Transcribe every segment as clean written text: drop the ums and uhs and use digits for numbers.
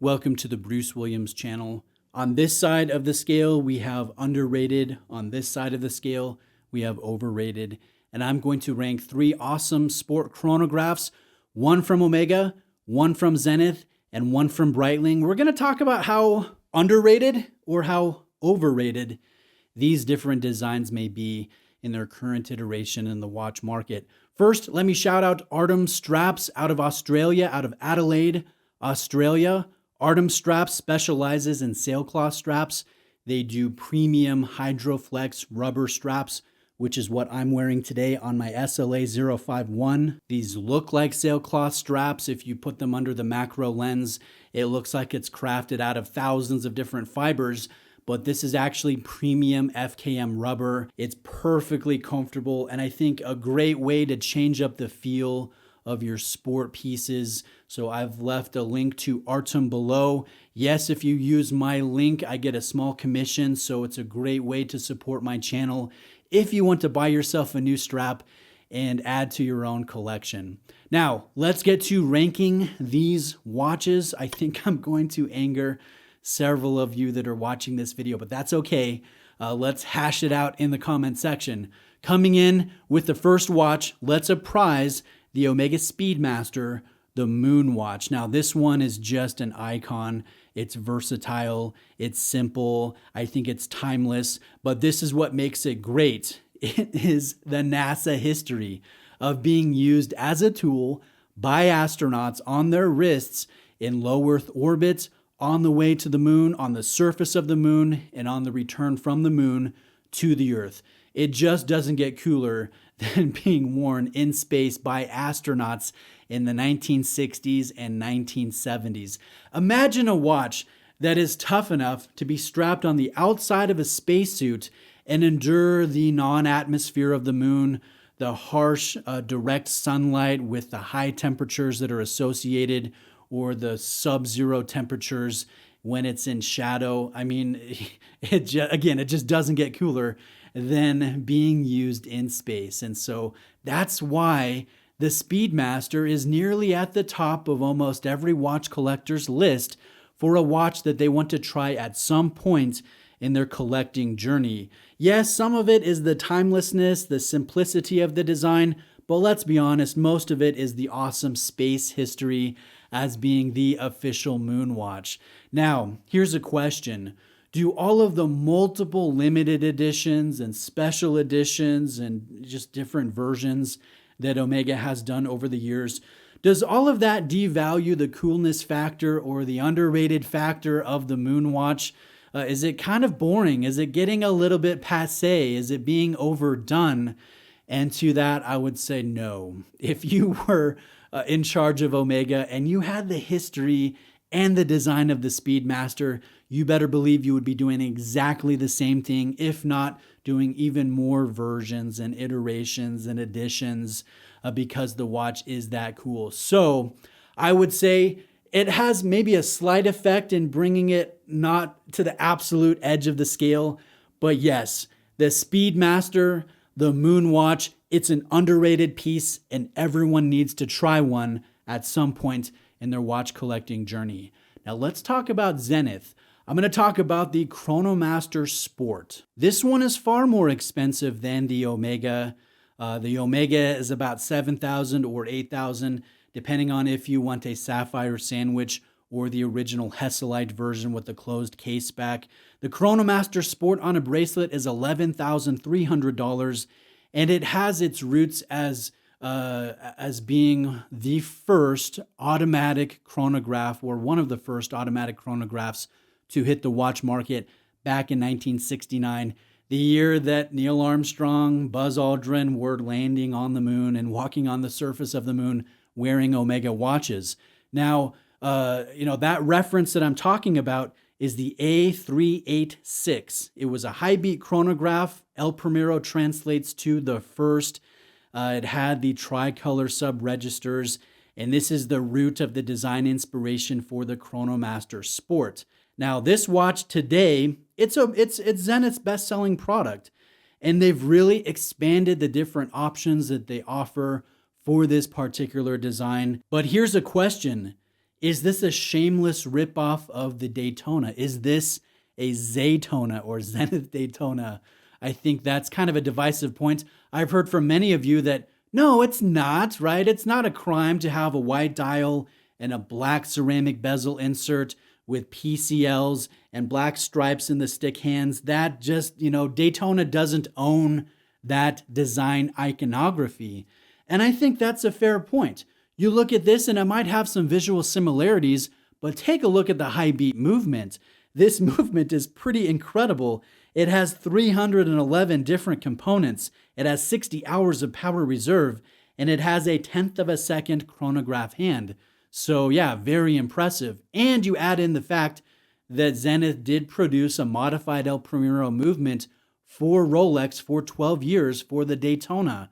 Welcome to the Bruce Williams channel. On this side of the scale, we have underrated. On this side of the scale, we have overrated. And I'm going to rank 3 awesome sport chronographs, one from Omega, one from Zenith, and one from Breitling. We're going to talk about how underrated or how overrated these different designs may be in their current iteration in the watch market. First, let me shout out Artem Straps out of Australia, out of Adelaide, Australia. Artem Straps specializes in sailcloth straps. They do premium Hydroflex rubber straps, which is what I'm wearing today on my SLA 051. These look like sailcloth straps. If you put them under the macro lens, it looks like it's crafted out of thousands of different fibers, but this is actually premium FKM rubber. It's perfectly comfortable, and I think a great way to change up the feel of your sport pieces. So I've left a link to Artem below. Yes, if you use my link, I get a small commission, so it's a great way to support my channel if you want to buy yourself a new strap and add to your own collection. Now, let's get to ranking these watches. I think I'm going to anger several of you that are watching this video, but that's okay. Let's hash it out in the comment section. Coming in with the first watch, let's apprise the Omega Speedmaster, the Moon Watch. Now, this one is just an icon. It's versatile, it's simple, I think it's timeless, but this is what makes it great. It is the NASA history of being used as a tool by astronauts on their wrists in low Earth orbit, on the way to the moon, on the surface of the moon, and on the return from the moon to the Earth. It just doesn't get cooler than being worn in space by astronauts in the 1960s and 1970s. Imagine a watch that is tough enough to be strapped on the outside of a spacesuit and endure the non-atmosphere of the moon, the harsh, direct sunlight with the high temperatures that are associated, or the sub-zero temperatures when it's in shadow. I mean, it just doesn't get cooler than being used in space. And so that's why the Speedmaster is nearly at the top of almost every watch collector's list for a watch that they want to try at some point in their collecting journey. Yes, some of it is the timelessness, the simplicity of the design, but let's be honest, most of it is the awesome space history as being the official moon watch. Now, here's a question. Do all of the multiple limited editions and special editions and just different versions that Omega has done over the years, does all of that devalue the coolness factor or the underrated factor of the moon watch? Is it kind of boring? Is it getting a little bit passé? Is it being overdone? And to that, I would say no. If you were in charge of Omega and you had the history and the design of the Speedmaster, you better believe you would be doing exactly the same thing, if not doing even more versions and iterations and additions because the watch is that cool. So I would say it has maybe a slight effect in bringing it not to the absolute edge of the scale, but yes, the Speedmaster, the Moon Watch, it's an underrated piece and everyone needs to try one at some point in their watch collecting journey. Now let's talk about Zenith. I'm going to talk about the Chronomaster Sport. This one is far more expensive than the Omega. The Omega is about $7,000 or $8,000, depending on if you want a sapphire sandwich or the original Hesalite version with the closed case back. The Chronomaster Sport on a bracelet is $11,300, and it has its roots as being the first automatic chronograph, or one of the first automatic chronographs to hit the watch market back in 1969, the year that Neil Armstrong, Buzz Aldrin were landing on the moon and walking on the surface of the moon wearing Omega watches. Now, that reference that I'm talking about is the A386. It was a high beat chronograph. El Primero translates to the first. It had the tricolor sub-registers, and this is the root of the design inspiration for the Chronomaster Sport. Now, this watch today, it's Zenith's best-selling product, and they've really expanded the different options that they offer for this particular design. But here's a question. Is this a shameless ripoff of the Daytona? Is this a Zaytona or Zenith Daytona? I think that's kind of a divisive point. I've heard from many of you that no, it's not, right? It's not a crime to have a white dial and a black ceramic bezel insert with PCLs and black stripes in the stick hands. That just, Daytona doesn't own that design iconography. And I think that's a fair point. You look at this and it might have some visual similarities, but take a look at the high beat movement. This movement is pretty incredible. It has 311 different components. It has 60 hours of power reserve, and it has a 1/10 of a second chronograph hand. So yeah, very impressive. And you add in the fact that Zenith did produce a modified El Primero movement for Rolex for 12 years for the Daytona.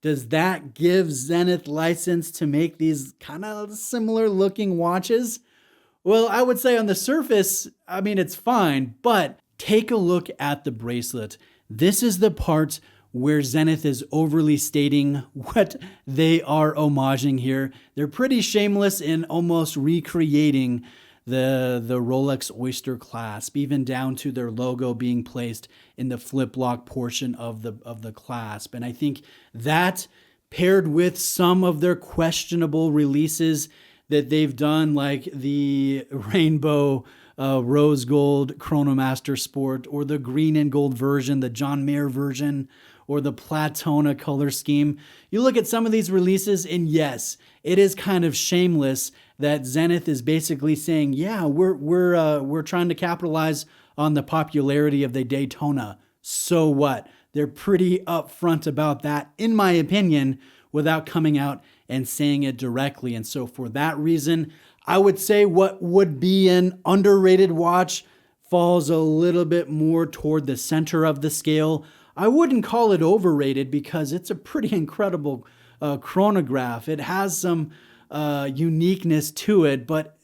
Does that give Zenith license to make these kind of similar looking watches? Well, I would say on the surface, it's fine, but take a look at the bracelet. This is the part where Zenith is overly stating what they are homaging here. They're pretty shameless in almost recreating the Rolex Oyster clasp, even down to their logo being placed in the flip lock portion of the clasp. And I think that paired with some of their questionable releases that they've done, like the rainbow rose gold Chronomaster Sport, or the green and gold version, the John Mayer version, or the Platona color scheme. You look at some of these releases, and yes, it is kind of shameless that Zenith is basically saying, yeah, we're trying to capitalize on the popularity of the Daytona. So what? They're pretty upfront about that, in my opinion, without coming out and saying it directly. And so for that reason, I would say what would be an underrated watch falls a little bit more toward the center of the scale. I wouldn't call it overrated because it's a pretty incredible chronograph. It has some uniqueness to it, but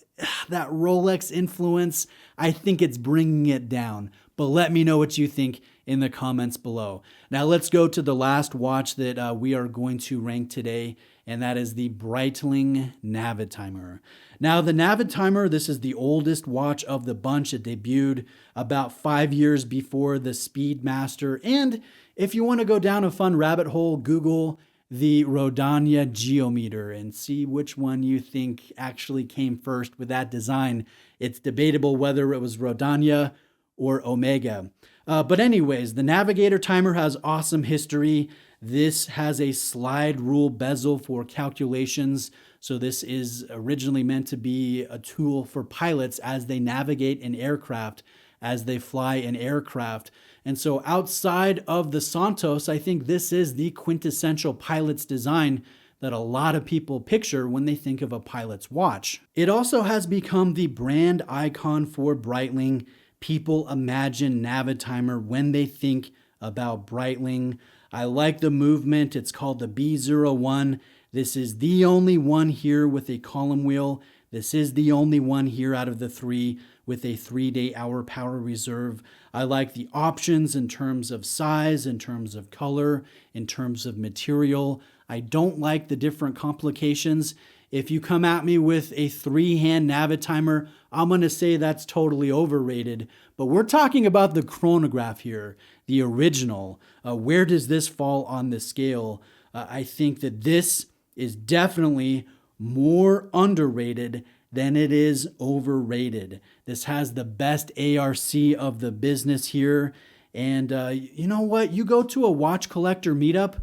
that Rolex influence, I think it's bringing it down. But let me know what you think in the comments below. Now let's go to the last watch that we are going to rank today, and that is the Breitling Navitimer. Now the Navitimer, this is the oldest watch of the bunch. It debuted about 5 years before the Speedmaster. And if you want to go down a fun rabbit hole, Google the Rodania geometer and see which one you think actually came first with that design. It's debatable whether it was Rodania or Omega. But anyways, the Navigator timer has awesome history. This has a slide rule bezel for calculations. So this is originally meant to be a tool for pilots as they navigate an aircraft, as they fly an aircraft. And so outside of the Santos, I think this is the quintessential pilot's design that a lot of people picture when they think of a pilot's watch. It also has become the brand icon for Breitling. People imagine Navitimer when they think about Breitling. I like the movement. It's called the B01. This is the only one here with a column wheel. This is the only one here out of the three with a 3-day hour power reserve. I like the options in terms of size, in terms of color, in terms of material. I don't like the different complications. If you come at me with a 3-hand Navitimer, I'm going to say that's totally overrated. But we're talking about the chronograph here, the original. Where does this fall on the scale? I think that this is definitely more underrated than it is overrated. This has the best ARC of the business here. And you know what? You go to a watch collector meetup,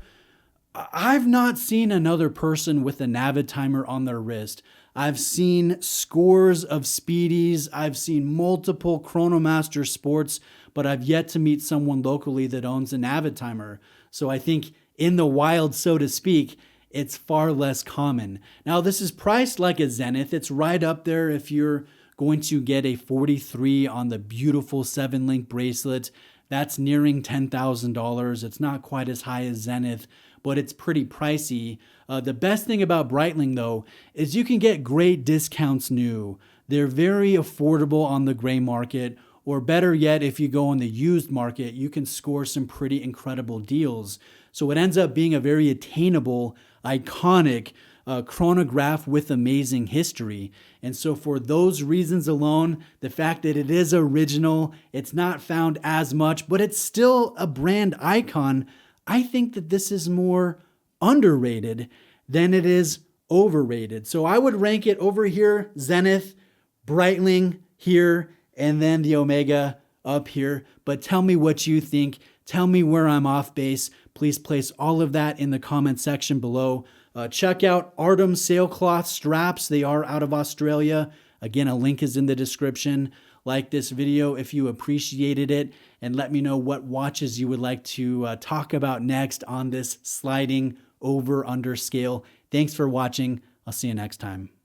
I've not seen another person with a Navitimer on their wrist. I've seen scores of Speedies. I've seen multiple Chronomaster Sports, but I've yet to meet someone locally that owns a Navitimer. So I think in the wild, so to speak, it's far less common. Now, this is priced like a Zenith. It's right up there if you're going to get a 43 on the beautiful 7-link bracelet. That's nearing $10,000. It's not quite as high as Zenith, but it's pretty pricey. The best thing about Breitling, though, is you can get great discounts new. They're very affordable on the gray market, or better yet, if you go on the used market, you can score some pretty incredible deals. So it ends up being a very attainable, iconic chronograph with amazing history. And so for those reasons alone, the fact that it is original, it's not found as much, but it's still a brand icon, I think that this is more underrated than it is overrated. So I would rank it over here, Zenith, Breitling here, and then the Omega up here. But tell me what you think. Tell me where I'm off base. Please place all of that in the comment section below. Check out Artem sailcloth straps. They are out of Australia. Again, a link is in the description. Like this video if you appreciated it, and let me know what watches you would like to talk about next on this sliding over-under scale. Thanks for watching. I'll see you next time.